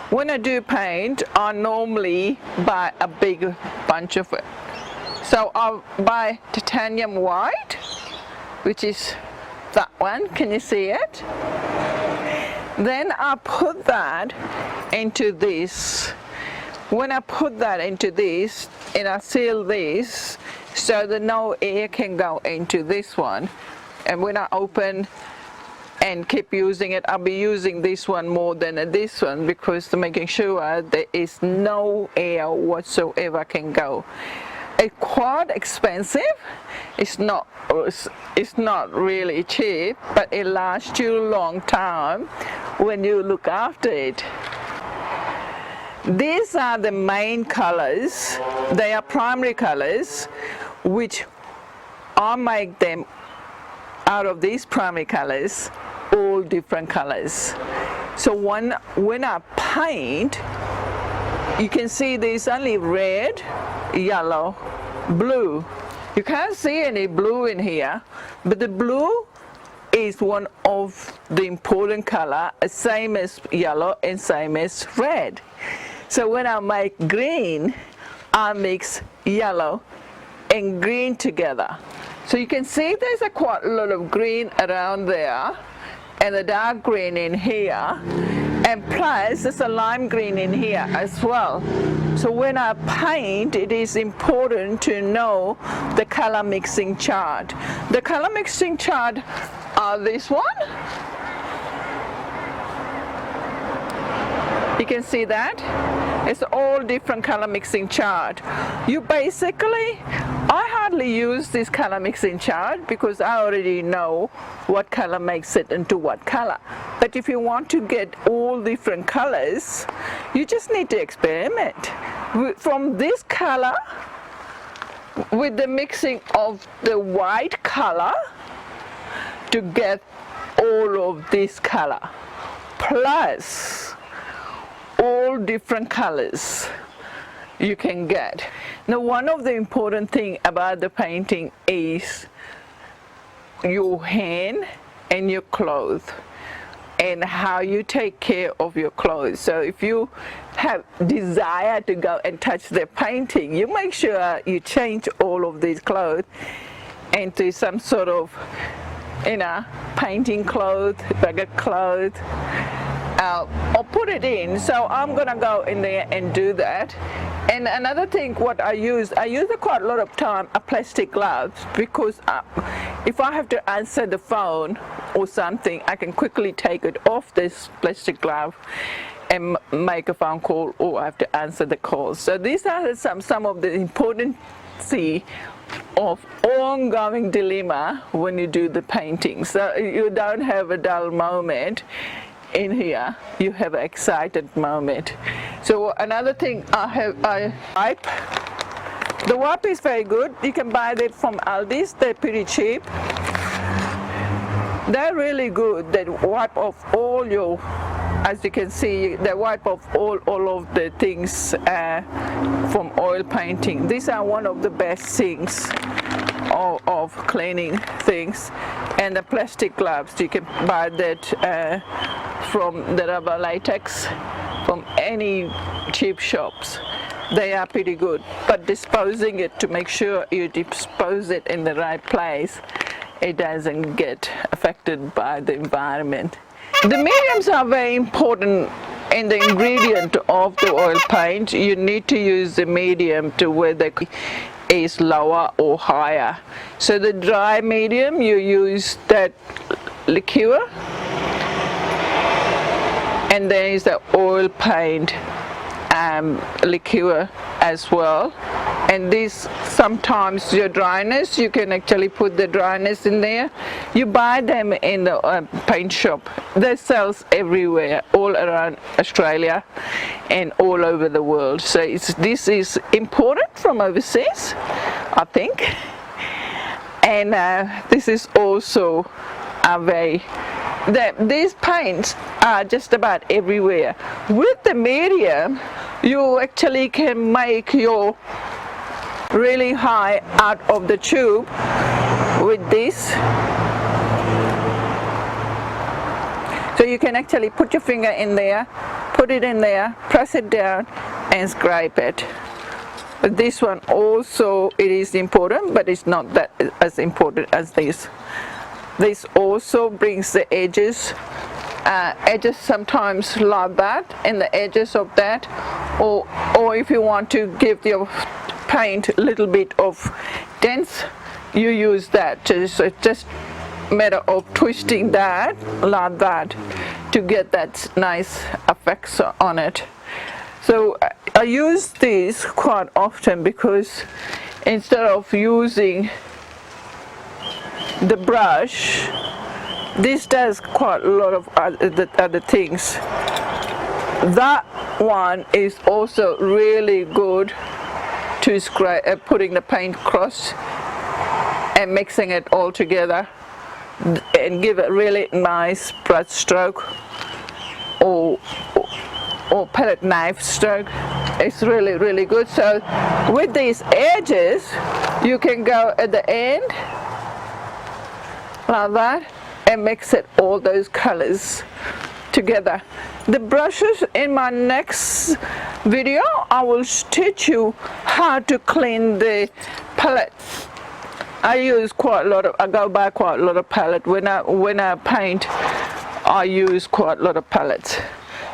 When I do paint, I normally buy a big bunch of it. So I'll buy titanium white, which is that one. Can you see it? Then I put that into this. When I put that into this, and I seal this so that no air can go into this one. And when I open and keep using it, I'll be using this one more than this one, because to making sure there is no air whatsoever can go. It's quite expensive. It's not really cheap, but it lasts you a long time when you look after it. These are the main colors. They are primary colors, which I make them out of these primary colors, all different colors. So when I paint, you can see there's only red, yellow, blue. You can't see any blue in here, but the blue is one of the important color, same as yellow and same as red. So when I make green, I mix yellow and green together. So you can see there's quite a lot of green around there, and the dark green in here, and plus there's a lime green in here as well. So when I paint, it is important to know the color mixing chart. The color mixing chart are this one. You can see that? It's all different color mixing chart. You basically, I hardly use this color mixing chart because I already know what color makes it into what color. But if you want to get all different colors, you just need to experiment. From this color, with the mixing of the white color, to get all of this color, plus all different colors you can get. Now, one of the important thing about the painting is your hand and your clothes, and how you take care of your clothes. So if you have desire to go and touch the painting, you make sure you change all of these clothes into some sort of, painting clothes, bigger clothes. I'll put it in, so I'm gonna go in there and do that. And another thing, what I use quite a lot of time a plastic gloves, because if I have to answer the phone or something, I can quickly take it off this plastic glove and make a phone call, or I have to answer the calls. So these are some of the important of ongoing dilemma when you do the painting. So you don't have a dull moment in here, you have an excited moment. So another thing, I wipe. The wipe is very good. You can buy that from Aldi's. They're pretty cheap. They're really good. They wipe off all your, as you can see, they wipe off all of the things from oil painting. These are one of the best things of cleaning things. And the plastic gloves, you can buy that from the rubber latex from any cheap shops. They are pretty good, but disposing it, to make sure you dispose it in the right place, it doesn't get affected by the environment. The mediums are very important in the ingredient of the oil paint. You need to use the medium to where the is lower or higher. So the dry medium, you use that liqueur, and there is the oil paint liqueur as well. and this sometimes your dryness, you can actually put the dryness in there. You buy them in the paint shop. They sells everywhere, all around Australia and all over the world. So this is imported from overseas, I think, and this is also a very these paints are just about everywhere. With the medium, you actually can make your really high out of the tube with this. So you can actually put your finger in there, put it in there, press it down and scrape it. But this one also, it is important, but it's not that as important as this. This also brings the edges, edges sometimes like that, and the edges of that, or if you want to give your paint a little bit of dense, you use that. So it's just a matter of twisting that like that to get that nice effects on it. So I use this quite often because instead of using the brush, this does quite a lot of other things. That one is also really good to scrape, putting the paint across and mixing it all together and give it really nice brush stroke or palette knife stroke. It's really good. So with these edges, you can go at the end like that and mix it all those colors together. The brushes, in my next video I will teach you how to clean the palette. I use quite a lot of, I go buy quite a lot of palette. When I paint, I use quite a lot of palettes.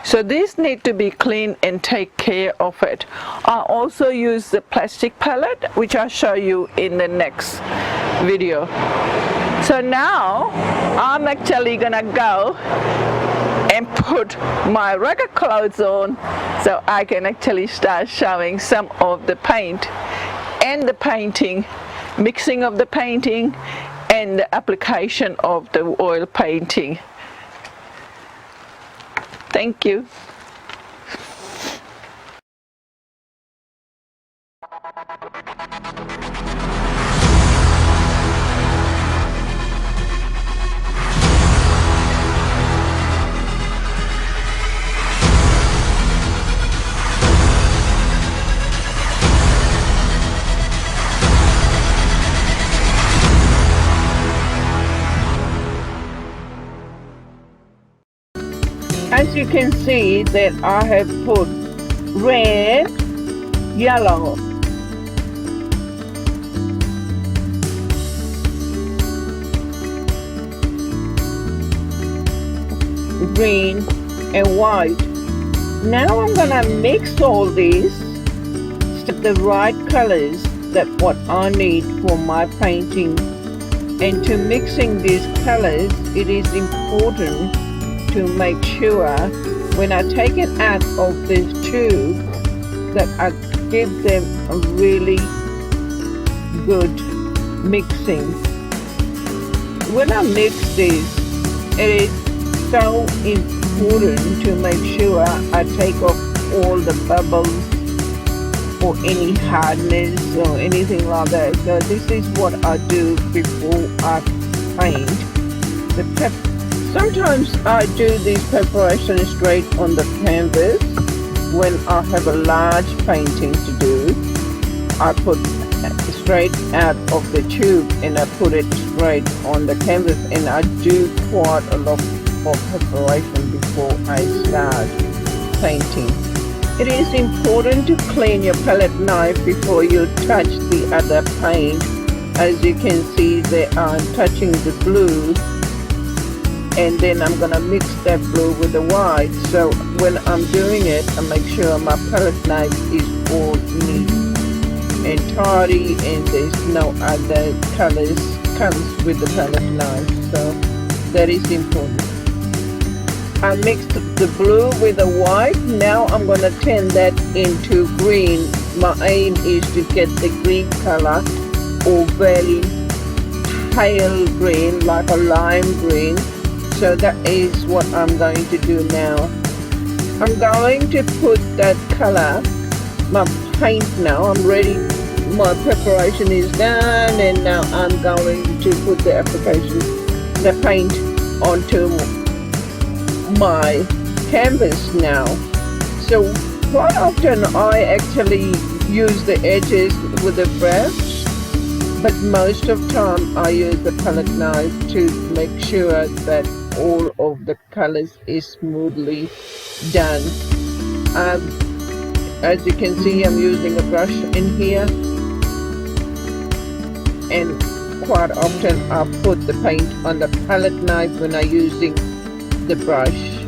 So these need to be cleaned and take care of it. I also use the plastic palette, which I'll show you in the next video. So now I'm actually gonna go and put my regular clothes on so I can actually start showing some of the paint and the painting, mixing of the painting and the application of the oil painting. Thank you. As you can see that I have put red, yellow, green and white. Now I'm gonna mix all these to the right colors that what I need for my painting. And to mixing these colors, it is important to make sure when I take it out of this tube that I give them a really good mixing. When I mix this, it is so important to make sure I take off all the bubbles or any hardness or anything like that. So this is what I do before I paint the pepper. Sometimes I do this preparation straight on the canvas. When I have a large painting to do, I put straight out of the tube and I put it straight on the canvas, and I do quite a lot of preparation before I start painting. It is important to clean your palette knife before you touch the other paint. As you can see that I'm touching the blue, and then I'm gonna mix that blue with the white. So when I'm doing it, I make sure my palette knife is all neat and tidy, and there's no other colors comes with the palette knife. So that is important. I mixed the blue with the white. Now I'm gonna turn that into green my aim is to get the green color or very pale green, like a lime green. So that is what I'm going to do now. I'm going to put that color, my paint now. I'm ready. My preparation is done, and now I'm going to put the application, the paint onto my canvas now. So quite often I actually use the edges with a brush, but most of the time I use the palette knife to make sure that all of the colors is smoothly done. As you can see, I'm using a brush in here, and quite often I put the paint on the palette knife when I'm using the brush.